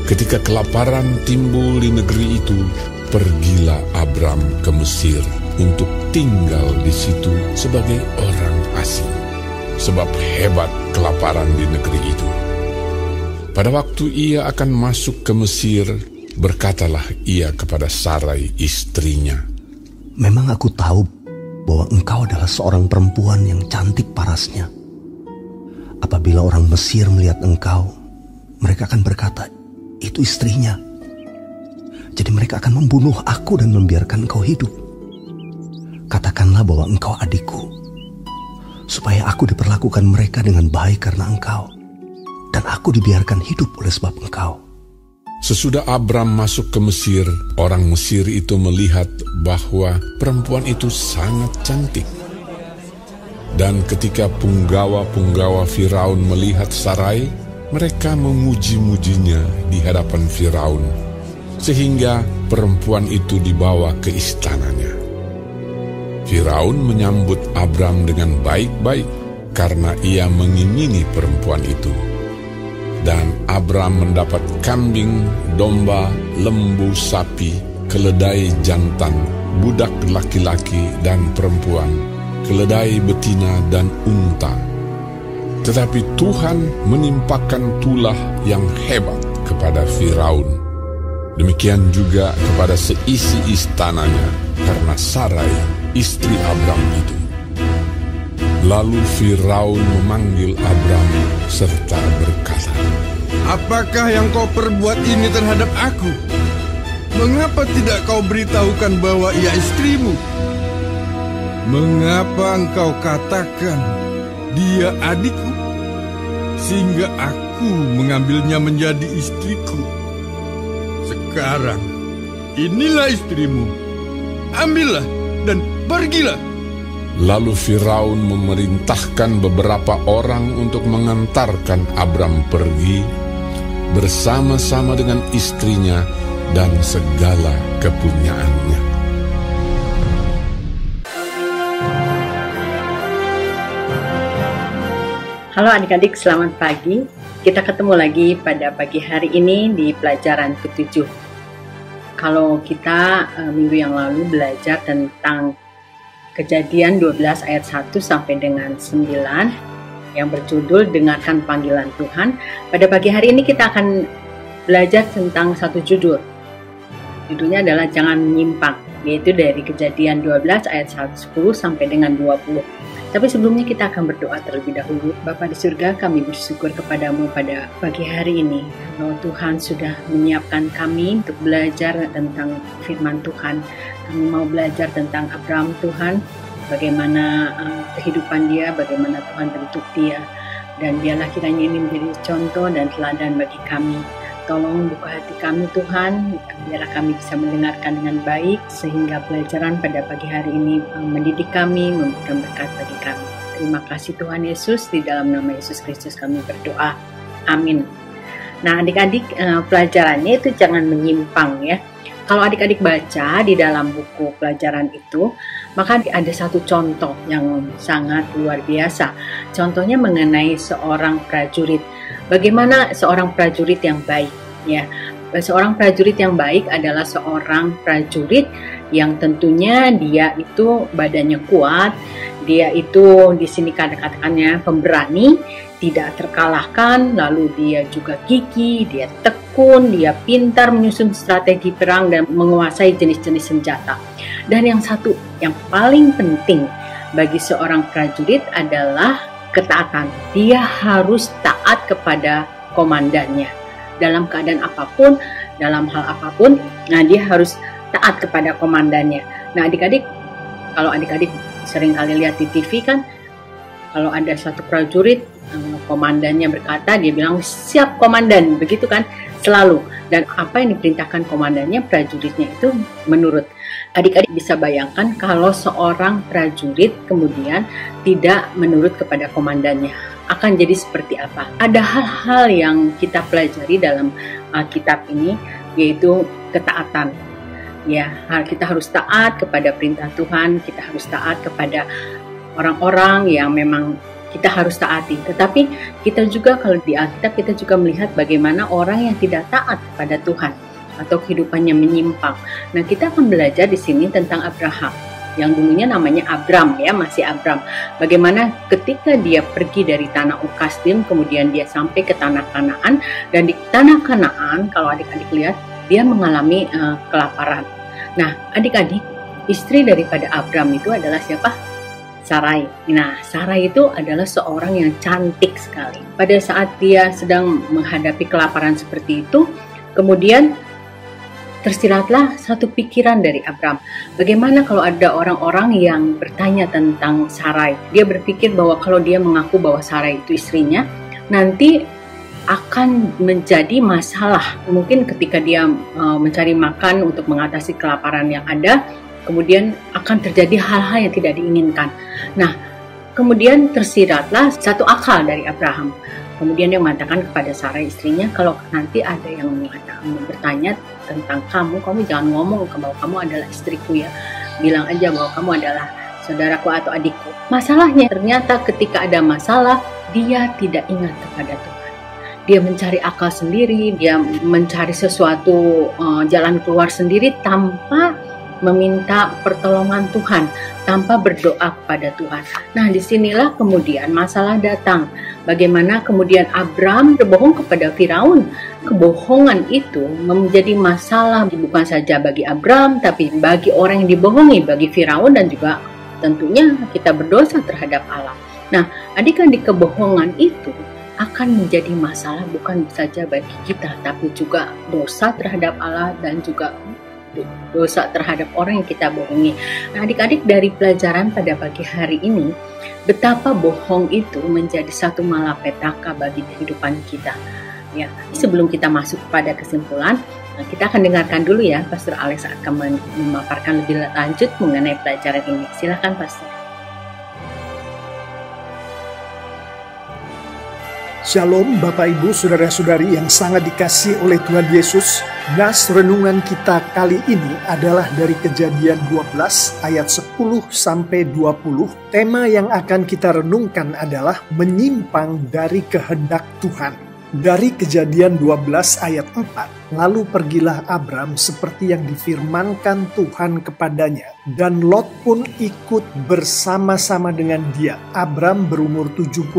Ketika kelaparan timbul di negeri itu, pergilah Abram ke Mesir untuk tinggal di situ sebagai orang asing, sebab hebat kelaparan di negeri itu. Pada waktu ia akan masuk ke Mesir, berkatalah ia kepada Sarai istrinya, "Memang aku tahu bahwa engkau adalah seorang perempuan yang cantik parasnya. Apabila orang Mesir melihat engkau, mereka akan berkata, 'Itu istrinya.' Jadi mereka akan membunuh aku dan membiarkan engkau hidup. Katakanlah bahwa engkau adikku, supaya aku diperlakukan mereka dengan baik karena engkau, dan aku dibiarkan hidup oleh sebab engkau." Sesudah Abram masuk ke Mesir, orang Mesir itu melihat bahwa perempuan itu sangat cantik. Dan ketika punggawa-punggawa Firaun melihat Sarai, mereka memuji-mujinya di hadapan Firaun, sehingga perempuan itu dibawa ke istananya. Firaun menyambut Abram dengan baik-baik karena ia mengingini perempuan itu. Dan Abram mendapat kambing, domba, lembu, sapi, keledai jantan, budak laki-laki dan perempuan, keledai betina dan unta. Tetapi Tuhan menimpakan tulah yang hebat kepada Firaun. Demikian juga kepada seisi istananya karena Sarai, istri Abram itu. Lalu Firaun memanggil Abram serta berkata, "Apakah yang kau perbuat ini terhadap aku? Mengapa tidak kau beritahukan bahwa ia istrimu? Mengapa engkau katakan dia adikku, sehingga aku mengambilnya menjadi istriku? Sekarang inilah istrimu, ambillah dan pergilah." Lalu Firaun memerintahkan beberapa orang untuk mengantarkan Abram pergi bersama-sama dengan istrinya dan segala kepunyaannya. Halo adik-adik, selamat pagi. Kita ketemu lagi pada pagi hari ini di pelajaran ke-7. Kalau kita minggu yang lalu belajar tentang Kejadian 12 ayat 1 sampai dengan 9 yang berjudul Dengarkan Panggilan Tuhan. Pada pagi hari ini kita akan belajar tentang satu judul. Judulnya adalah Jangan Menyimpang, yaitu dari Kejadian 12 ayat 10 sampai dengan 20. Tapi sebelumnya kita akan berdoa terlebih dahulu. Bapa di surga, kami bersyukur kepadamu pada pagi hari ini. Kalau Tuhan sudah menyiapkan kami untuk belajar tentang firman Tuhan. Kami mau belajar tentang Abram Tuhan, bagaimana kehidupan dia, bagaimana Tuhan bentuk dia. Dan biarlah kiranya ini menjadi contoh dan teladan bagi kami. Tolong buka hati kami Tuhan, biarlah kami bisa mendengarkan dengan baik, sehingga pelajaran pada pagi hari ini mendidik kami, memberikan berkat bagi kami. Terima kasih Tuhan Yesus, di dalam nama Yesus Kristus kami berdoa. Amin. Nah adik-adik, pelajarannya itu jangan menyimpang ya. Kalau adik-adik baca di dalam buku pelajaran itu, maka ada satu contoh yang sangat luar biasa. Contohnya mengenai seorang prajurit. Bagaimana seorang prajurit yang baik ya. Seorang prajurit yang baik adalah seorang prajurit yang tentunya dia itu badannya kuat, dia itu di sini katakannya pemberani, tidak terkalahkan, lalu dia juga gigih, dia tekun, dia pintar menyusun strategi perang dan menguasai jenis-jenis senjata. Dan yang satu yang paling penting bagi seorang prajurit adalah ketaatan. Dia harus taat kepada komandannya dalam keadaan apapun, dalam hal apapun. Nah, dia harus taat kepada komandannya. Nah, adik-adik, kalau adik-adik sering kali lihat di TV kan, kalau ada satu prajurit, komandannya berkata, dia bilang siap komandan, begitu kan, selalu. Dan apa yang diperintahkan komandannya, prajuritnya itu menurut. Adik-adik bisa bayangkan kalau seorang prajurit kemudian tidak menurut kepada komandannya, akan jadi seperti apa? Ada hal-hal yang kita pelajari dalam kitab ini, yaitu ketaatan. Ya, kita harus taat kepada perintah Tuhan, kita harus taat kepada orang-orang yang memang kita harus taati. Tetapi kita juga kalau di Alkitab kita juga melihat bagaimana orang yang tidak taat kepada Tuhan atau kehidupannya menyimpang. Nah, kita akan belajar di sini tentang Abraham yang dulunya namanya Abram, ya, masih Abram. Bagaimana ketika dia pergi dari tanah Ukasdim, kemudian dia sampai ke tanah Kanaan, dan di tanah Kanaan kalau adik-adik lihat dia mengalami kelaparan. Nah, adik-adik, istri daripada Abram itu adalah siapa? Sarai. Nah, Sarai itu adalah seorang yang cantik sekali. Pada saat dia sedang menghadapi kelaparan seperti itu, kemudian tersiratlah satu pikiran dari Abram. Bagaimana kalau ada orang-orang yang bertanya tentang Sarai? Dia berpikir bahwa kalau dia mengaku bahwa Sarai itu istrinya, nanti akan menjadi masalah. Mungkin ketika dia mencari makan untuk mengatasi kelaparan yang ada, kemudian akan terjadi hal-hal yang tidak diinginkan. Nah, kemudian tersiratlah satu akal dari Abraham. Kemudian dia mengatakan kepada Sarai istrinya, kalau nanti ada yang bertanya tentang kamu jangan ngomong bahwa kamu adalah istriku ya. Bilang aja bahwa kamu adalah saudaraku atau adikku. Masalahnya ternyata ketika ada masalah, dia tidak ingat kepada Tuhan. Dia mencari akal sendiri, dia mencari sesuatu jalan keluar sendiri tanpa meminta pertolongan Tuhan, tanpa berdoa kepada Tuhan. Nah, disinilah kemudian masalah datang. Bagaimana kemudian Abram berbohong kepada Firaun. Kebohongan itu menjadi masalah bukan saja bagi Abram, tapi bagi orang yang dibohongi, bagi Firaun, dan juga tentunya kita berdosa terhadap Allah. Nah, adik-adik, kebohongan itu akan menjadi masalah bukan saja bagi kita, tapi juga dosa terhadap Allah dan juga dosa terhadap orang yang kita bohongi. Nah, adik-adik, dari pelajaran pada pagi hari ini, betapa bohong itu menjadi satu malapetaka bagi kehidupan kita. Ya, sebelum kita masuk pada kesimpulan, kita akan dengarkan dulu ya, Pastor Alex akan memaparkan lebih lanjut mengenai pelajaran ini. Silakan, Pastor. Shalom Bapak Ibu Saudara-saudari yang sangat dikasihi oleh Tuhan Yesus. Nas renungan kita kali ini adalah dari Kejadian 12 ayat 10 sampai 20. Tema yang akan kita renungkan adalah menyimpang dari kehendak Tuhan. Dari Kejadian 12 ayat 4, lalu pergilah Abram seperti yang difirmankan Tuhan kepadanya, dan Lot pun ikut bersama-sama dengan dia. Abram berumur 75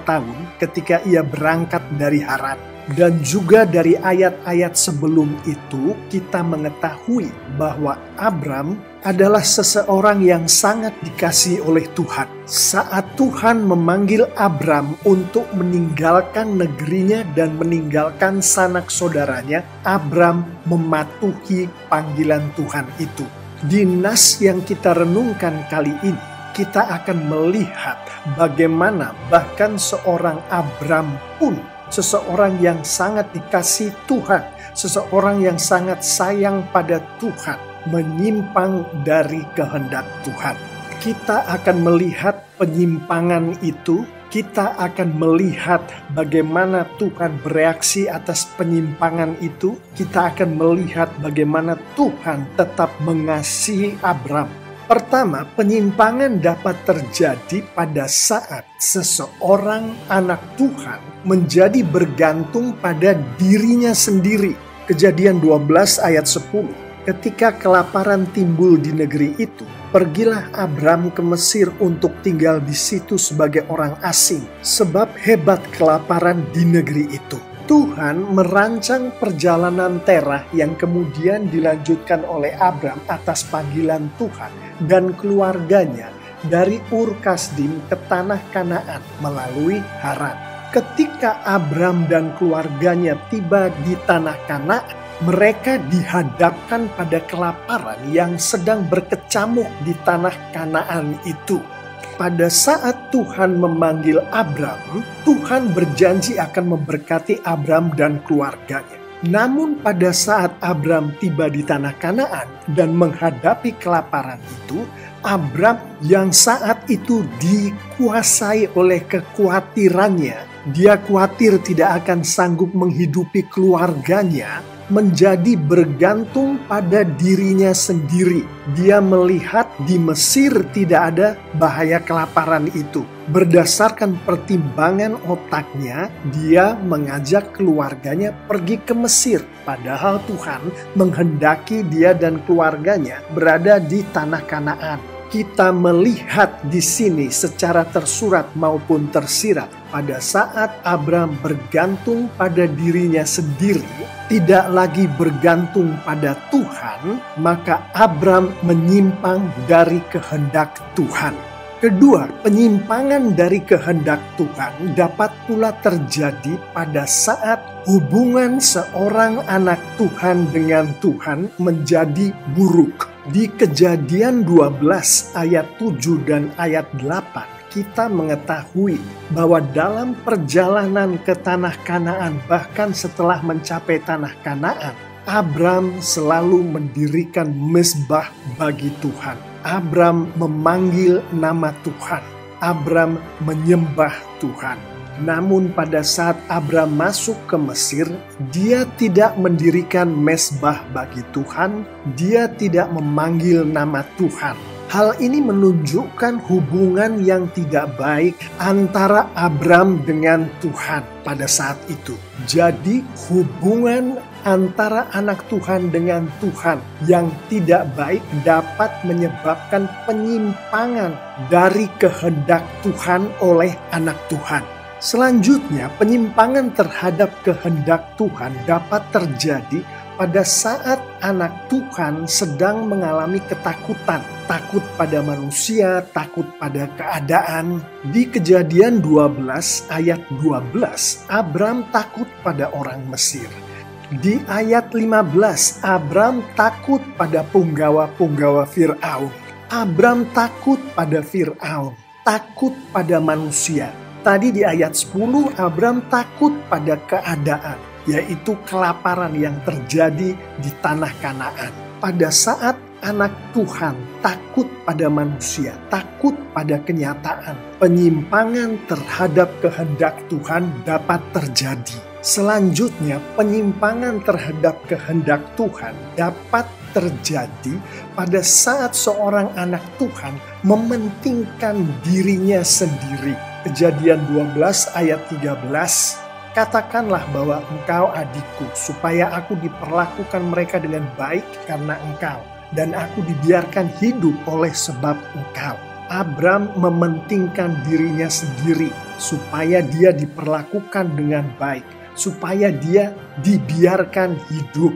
tahun ketika ia berangkat dari Haran. Dan juga dari ayat-ayat sebelum itu kita mengetahui bahwa Abram adalah seseorang yang sangat dikasihi oleh Tuhan. Saat Tuhan memanggil Abram untuk meninggalkan negerinya dan meninggalkan sanak saudaranya, Abram mematuhi panggilan Tuhan itu. Di nas yang kita renungkan kali ini, kita akan melihat bagaimana bahkan seorang Abram pun, seseorang yang sangat dikasihi Tuhan, seseorang yang sangat sayang pada Tuhan, menyimpang dari kehendak Tuhan. Kita akan melihat penyimpangan itu, kita akan melihat bagaimana Tuhan bereaksi atas penyimpangan itu, kita akan melihat bagaimana Tuhan tetap mengasihi Abram. Pertama, penyimpangan dapat terjadi pada saat seseorang anak Tuhan menjadi bergantung pada dirinya sendiri. Kejadian 12 ayat 10. Ketika kelaparan timbul di negeri itu, pergilah Abram ke Mesir untuk tinggal di situ sebagai orang asing, sebab hebat kelaparan di negeri itu. Tuhan merancang perjalanan Terah yang kemudian dilanjutkan oleh Abram atas panggilan Tuhan dan keluarganya dari Ur Kasdim ke tanah Kanaan melalui Haran. Ketika Abram dan keluarganya tiba di tanah Kanaan, mereka dihadapkan pada kelaparan yang sedang berkecamuk di tanah Kanaan itu. Pada saat Tuhan memanggil Abram, Tuhan berjanji akan memberkati Abram dan keluarganya. Namun pada saat Abram tiba di tanah Kanaan dan menghadapi kelaparan itu, Abram yang saat itu dikuasai oleh kekhawatirannya, dia khawatir tidak akan sanggup menghidupi keluarganya, menjadi bergantung pada dirinya sendiri. Dia melihat di Mesir tidak ada bahaya kelaparan itu. Berdasarkan pertimbangan otaknya, dia mengajak keluarganya pergi ke Mesir. Padahal Tuhan menghendaki dia dan keluarganya berada di tanah Kanaan. Kita melihat di sini secara tersurat maupun tersirat, pada saat Abram bergantung pada dirinya sendiri, tidak lagi bergantung pada Tuhan, maka Abram menyimpang dari kehendak Tuhan. Kedua, penyimpangan dari kehendak Tuhan dapat pula terjadi pada saat hubungan seorang anak Tuhan dengan Tuhan menjadi buruk. Di Kejadian 12 ayat 7 dan ayat 8, kita mengetahui bahwa dalam perjalanan ke tanah Kanaan, bahkan setelah mencapai tanah Kanaan, Abram selalu mendirikan mezbah bagi Tuhan. Abram memanggil nama Tuhan. Abram menyembah Tuhan. Namun pada saat Abram masuk ke Mesir, dia tidak mendirikan mezbah bagi Tuhan. Dia tidak memanggil nama Tuhan. Hal ini menunjukkan hubungan yang tidak baik antara Abram dengan Tuhan pada saat itu. Jadi hubungan antara anak Tuhan dengan Tuhan yang tidak baik dapat menyebabkan penyimpangan dari kehendak Tuhan oleh anak Tuhan. Selanjutnya, penyimpangan terhadap kehendak Tuhan dapat terjadi pada saat anak Tuhan sedang mengalami ketakutan. Takut pada manusia, takut pada keadaan. Di Kejadian 12 ayat 12, Abram takut pada orang Mesir. Di ayat 15, Abram takut pada punggawa-punggawa Fir'aun. Abram takut pada Fir'aun, takut pada manusia. Tadi di ayat 10, Abram takut pada keadaan, yaitu kelaparan yang terjadi di tanah Kanaan. Pada saat anak Tuhan takut pada manusia, takut pada kenyataan, penyimpangan terhadap kehendak Tuhan dapat terjadi. Selanjutnya, penyimpangan terhadap kehendak Tuhan dapat terjadi pada saat seorang anak Tuhan mementingkan dirinya sendiri. Kejadian 12 ayat 13, katakanlah bahwa engkau adikku, supaya aku diperlakukan mereka dengan baik karena engkau, dan aku dibiarkan hidup oleh sebab engkau. Abram mementingkan dirinya sendiri, supaya dia diperlakukan dengan baik, supaya dia dibiarkan hidup.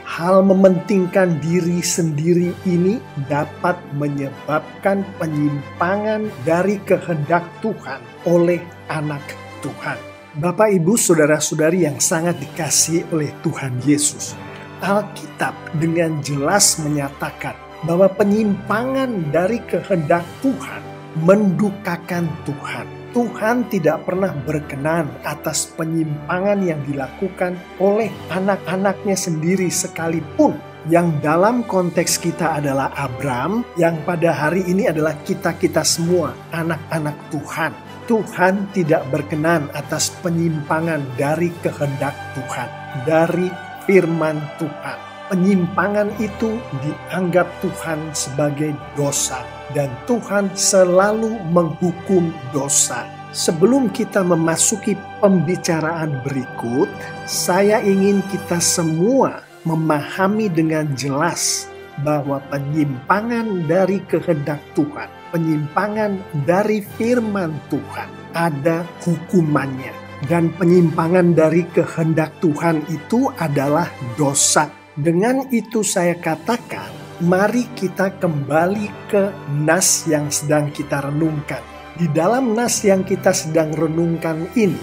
Hal mementingkan diri sendiri ini dapat menyebabkan penyimpangan dari kehendak Tuhan oleh anak Tuhan. Bapak, Ibu, saudara-saudari yang sangat dikasihi oleh Tuhan Yesus, Alkitab dengan jelas menyatakan bahwa penyimpangan dari kehendak Tuhan mendukakan Tuhan. Tuhan tidak pernah berkenan atas penyimpangan yang dilakukan oleh anak-anaknya sendiri sekalipun. Yang dalam konteks kita adalah Abram, yang pada hari ini adalah kita-kita semua, anak-anak Tuhan. Tuhan tidak berkenan atas penyimpangan dari kehendak Tuhan, dari firman Tuhan. Penyimpangan itu dianggap Tuhan sebagai dosa, dan Tuhan selalu menghukum dosa. Sebelum kita memasuki pembicaraan berikut, saya ingin kita semua memahami dengan jelas bahwa penyimpangan dari kehendak Tuhan, penyimpangan dari firman Tuhan, ada hukumannya. Dan penyimpangan dari kehendak Tuhan itu adalah dosa. Dengan itu saya katakan, mari kita kembali ke nas yang sedang kita renungkan. Di dalam nas yang kita sedang renungkan ini,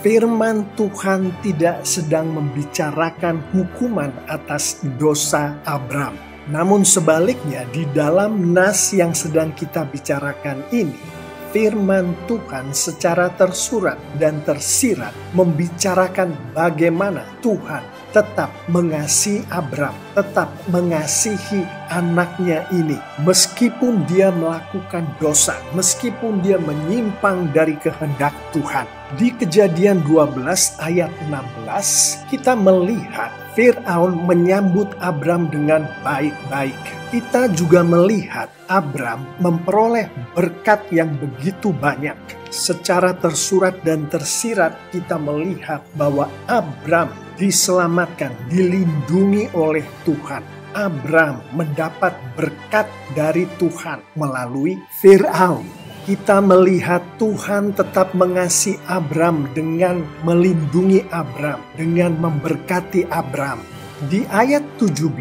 firman Tuhan tidak sedang membicarakan hukuman atas dosa Abram. Namun sebaliknya, di dalam nas yang sedang kita bicarakan ini, firman Tuhan secara tersurat dan tersirat membicarakan bagaimana Tuhan tetap mengasihi Abram, tetap mengasihi anaknya ini. Meskipun dia melakukan dosa, meskipun dia menyimpang dari kehendak Tuhan. Di Kejadian 12 ayat 16, kita melihat Fir'aun menyambut Abram dengan baik-baik. Kita juga melihat Abram memperoleh berkat yang begitu banyak. Secara tersurat dan tersirat kita melihat bahwa Abram diselamatkan, dilindungi oleh Tuhan. Abram mendapat berkat dari Tuhan melalui Fir'aun. Kita melihat Tuhan tetap mengasihi Abram dengan melindungi Abram, dengan memberkati Abram. Di ayat 17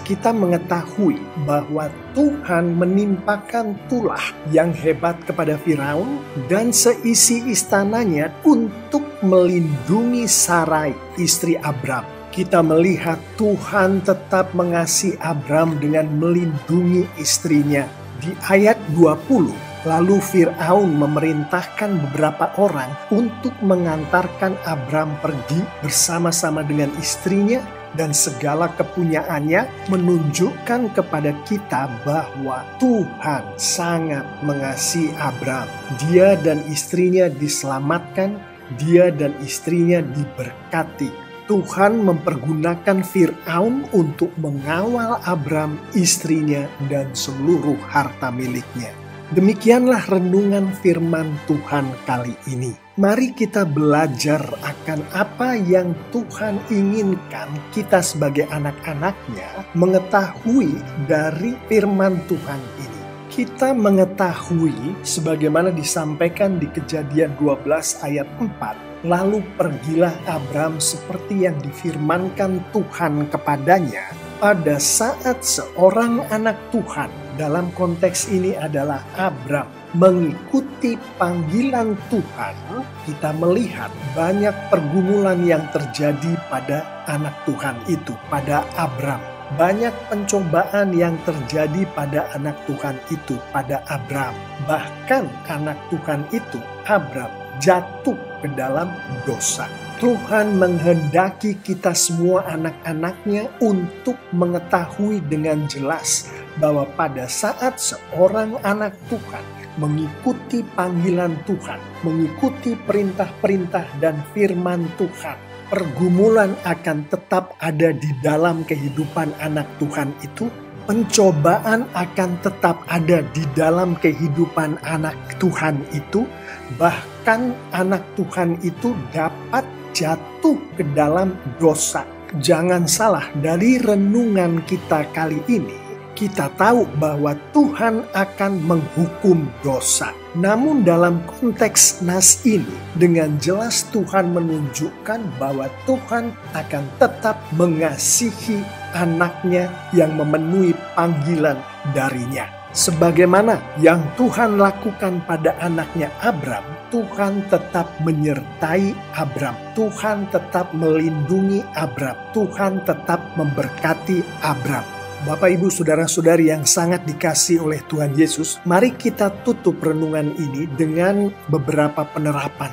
kita mengetahui bahwa Tuhan menimpakan tulah yang hebat kepada Firaun dan seisi istananya untuk melindungi Sarai, istri Abram. Kita melihat Tuhan tetap mengasihi Abram dengan melindungi istrinya. Di ayat 20 lalu Fir'aun memerintahkan beberapa orang untuk mengantarkan Abram pergi bersama-sama dengan istrinya dan segala kepunyaannya, menunjukkan kepada kita bahwa Tuhan sangat mengasihi Abram. Dia dan istrinya diselamatkan, dia dan istrinya diberkati. Tuhan mempergunakan Fir'aun untuk mengawal Abram, istrinya, dan seluruh harta miliknya. Demikianlah renungan firman Tuhan kali ini. Mari kita belajar akan apa yang Tuhan inginkan kita sebagai anak-anaknya mengetahui dari firman Tuhan ini. Kita mengetahui sebagaimana disampaikan di Kejadian 12 ayat 4. Lalu pergilah Abram seperti yang difirmankan Tuhan kepadanya pada saat seorang anak Tuhan, dalam konteks ini adalah Abram, mengikuti panggilan Tuhan. Kita melihat banyak pergumulan yang terjadi pada anak Tuhan itu, pada Abram. Banyak pencobaan yang terjadi pada anak Tuhan itu, pada Abram. Bahkan anak Tuhan itu, Abram, jatuh ke dalam dosa. Tuhan menghendaki kita semua anak-anaknya untuk mengetahui dengan jelas bahwa pada saat seorang anak Tuhan mengikuti panggilan Tuhan, mengikuti perintah-perintah dan firman Tuhan, pergumulan akan tetap ada di dalam kehidupan anak Tuhan itu. Pencobaan akan tetap ada di dalam kehidupan anak Tuhan itu. Bahkan anak Tuhan itu dapat jatuh ke dalam dosa. Jangan salah, dari renungan kita kali ini, kita tahu bahwa Tuhan akan menghukum dosa. Namun dalam konteks nas ini, dengan jelas Tuhan menunjukkan bahwa Tuhan akan tetap mengasihi anaknya yang memenuhi panggilan darinya. Sebagaimana yang Tuhan lakukan pada anaknya Abram, Tuhan tetap menyertai Abram. Tuhan tetap melindungi Abram. Tuhan tetap memberkati Abram. Bapak, Ibu, Saudara-saudari yang sangat dikasihi oleh Tuhan Yesus, mari kita tutup renungan ini dengan beberapa penerapan.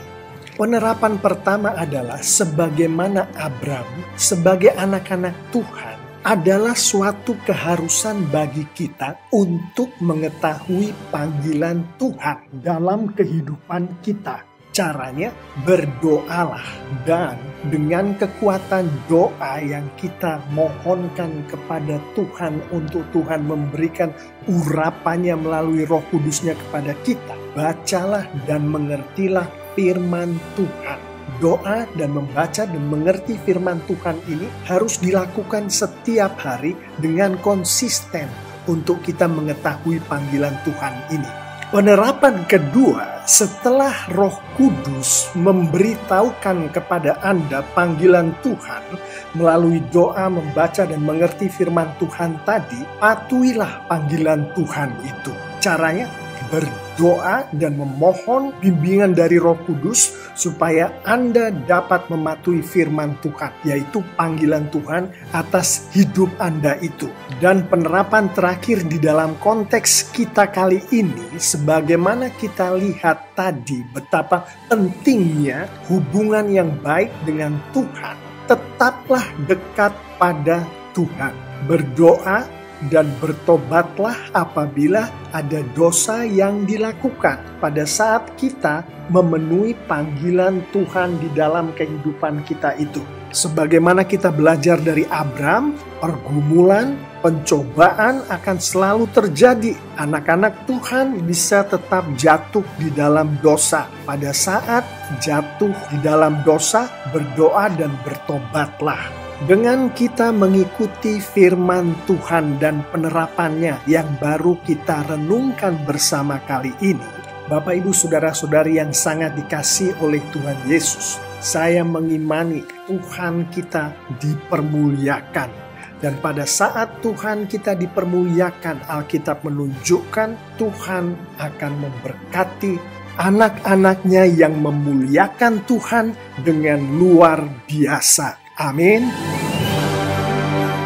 Penerapan pertama adalah sebagaimana Abram, sebagai anak-anak Tuhan, adalah suatu keharusan bagi kita untuk mengetahui panggilan Tuhan dalam kehidupan kita. Caranya berdoalah, dan dengan kekuatan doa yang kita mohonkan kepada Tuhan untuk Tuhan memberikan urapannya melalui Roh Kudusnya kepada kita, bacalah dan mengertilah firman Tuhan. Doa dan membaca dan mengerti firman Tuhan ini harus dilakukan setiap hari dengan konsisten untuk kita mengetahui panggilan Tuhan ini. Penerapan kedua, setelah Roh Kudus memberitahukan kepada Anda panggilan Tuhan melalui doa, membaca dan mengerti firman Tuhan tadi, patuhilah panggilan Tuhan itu. Caranya berdoa dan memohon bimbingan dari Roh Kudus supaya Anda dapat mematuhi firman Tuhan, yaitu panggilan Tuhan atas hidup Anda itu. Dan penerapan terakhir di dalam konteks kita kali ini, sebagaimana kita lihat tadi betapa pentingnya hubungan yang baik dengan Tuhan, tetaplah dekat pada Tuhan. Berdoa, dan bertobatlah apabila ada dosa yang dilakukan pada saat kita memenuhi panggilan Tuhan di dalam kehidupan kita itu. Sebagaimana kita belajar dari Abram, pergumulan, pencobaan akan selalu terjadi. Anak-anak Tuhan bisa tetap jatuh di dalam dosa. Pada saat jatuh di dalam dosa, berdoa dan bertobatlah. Dengan kita mengikuti firman Tuhan dan penerapannya yang baru kita renungkan bersama kali ini, Bapak Ibu Saudara-saudari yang sangat dikasihi oleh Tuhan Yesus, saya mengimani Tuhan kita dipermuliakan. Dan pada saat Tuhan kita dipermuliakan, Alkitab menunjukkan Tuhan akan memberkati anak-anaknya yang memuliakan Tuhan dengan luar biasa. Amin.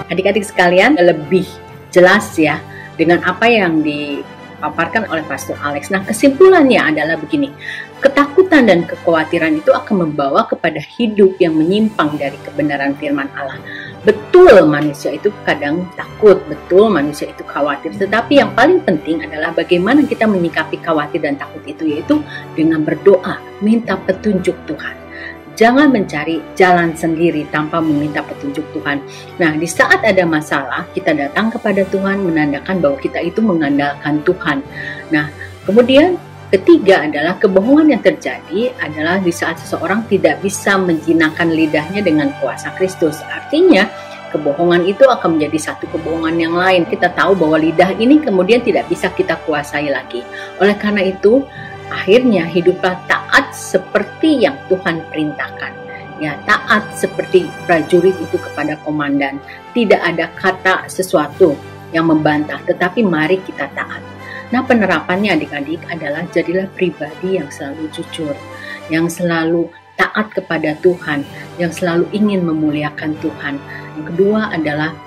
Adik-adik sekalian, lebih jelas ya dengan apa yang dipaparkan oleh Pastor Alex. Nah, kesimpulannya adalah begini. Ketakutan dan kekhawatiran itu akan membawa kepada hidup yang menyimpang dari kebenaran firman Allah. Betul manusia itu kadang takut, betul manusia itu khawatir. Tetapi yang paling penting adalah bagaimana kita menyikapi khawatir dan takut itu, yaitu dengan berdoa, minta petunjuk Tuhan. Jangan mencari jalan sendiri tanpa meminta petunjuk Tuhan. Nah, di saat ada masalah, kita datang kepada Tuhan menandakan bahwa kita itu mengandalkan Tuhan. Nah, kemudian ketiga adalah kebohongan yang terjadi adalah di saat seseorang tidak bisa menjinakkan lidahnya dengan kuasa Kristus. Artinya, kebohongan itu akan menjadi satu kebohongan yang lain. Kita tahu bahwa lidah ini kemudian tidak bisa kita kuasai lagi. Oleh karena itu, akhirnya hiduplah taat seperti yang Tuhan perintahkan. Ya, taat seperti prajurit itu kepada komandan. Tidak ada kata sesuatu yang membantah, tetapi mari kita taat. Nah, penerapannya adik-adik adalah jadilah pribadi yang selalu jujur, yang selalu taat kepada Tuhan, yang selalu ingin memuliakan Tuhan. Yang kedua adalah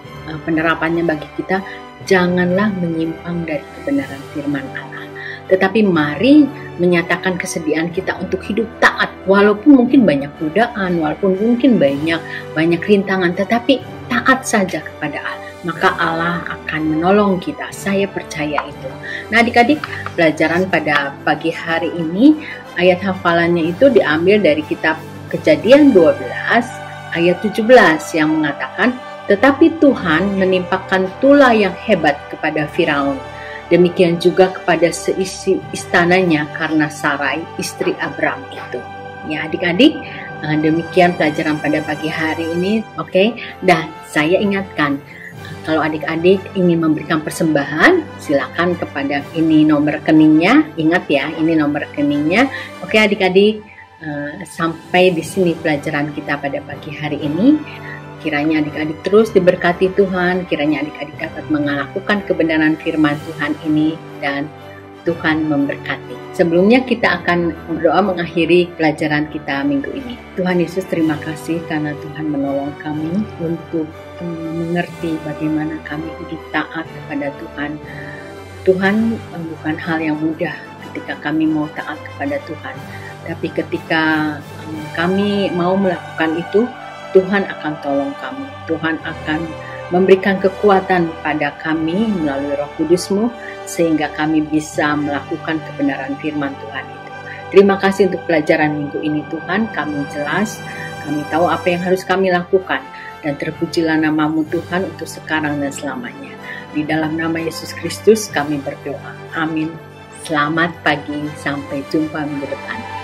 penerapannya bagi kita, janganlah menyimpang dari kebenaran firman Allah. Tetapi mari menyatakan kesediaan kita untuk hidup taat. Walaupun mungkin banyak godaan, walaupun mungkin banyak rintangan, tetapi taat saja kepada Allah. Maka Allah akan menolong kita. Saya percaya itu. Nah, adik-adik, pelajaran pada pagi hari ini, ayat hafalannya itu diambil dari kitab Kejadian 12 ayat 17 yang mengatakan, tetapi Tuhan menimpakan tulah yang hebat kepada Firaun. Demikian juga kepada seisi istananya karena Sarai, istri Abram itu. Ya, adik-adik, demikian pelajaran pada pagi hari ini. Oke, dan saya ingatkan, kalau adik-adik ingin memberikan persembahan, silakan kepada ini nomor rekeningnya. Ingat ya, ini nomor rekeningnya. Oke, adik-adik, sampai di sini pelajaran kita pada pagi hari ini. Kiranya adik-adik terus diberkati Tuhan, kiranya adik-adik dapat melakukan kebenaran firman Tuhan ini, dan Tuhan memberkati. Sebelumnya kita akan berdoa mengakhiri pelajaran kita minggu ini. Tuhan Yesus, terima kasih karena Tuhan menolong kami untuk mengerti bagaimana kami hidup taat kepada Tuhan. Tuhan, bukan hal yang mudah ketika kami mau taat kepada Tuhan. Tapi ketika kami mau melakukan itu, Tuhan akan tolong kami. Tuhan akan memberikan kekuatan pada kami melalui Roh Kudus-Mu, sehingga kami bisa melakukan kebenaran firman Tuhan itu. Terima kasih untuk pelajaran minggu ini Tuhan. Kami jelas, kami tahu apa yang harus kami lakukan. Dan terpujilah nama-Mu Tuhan untuk sekarang dan selamanya. Di dalam nama Yesus Kristus kami berdoa. Amin. Selamat pagi, sampai jumpa minggu depan.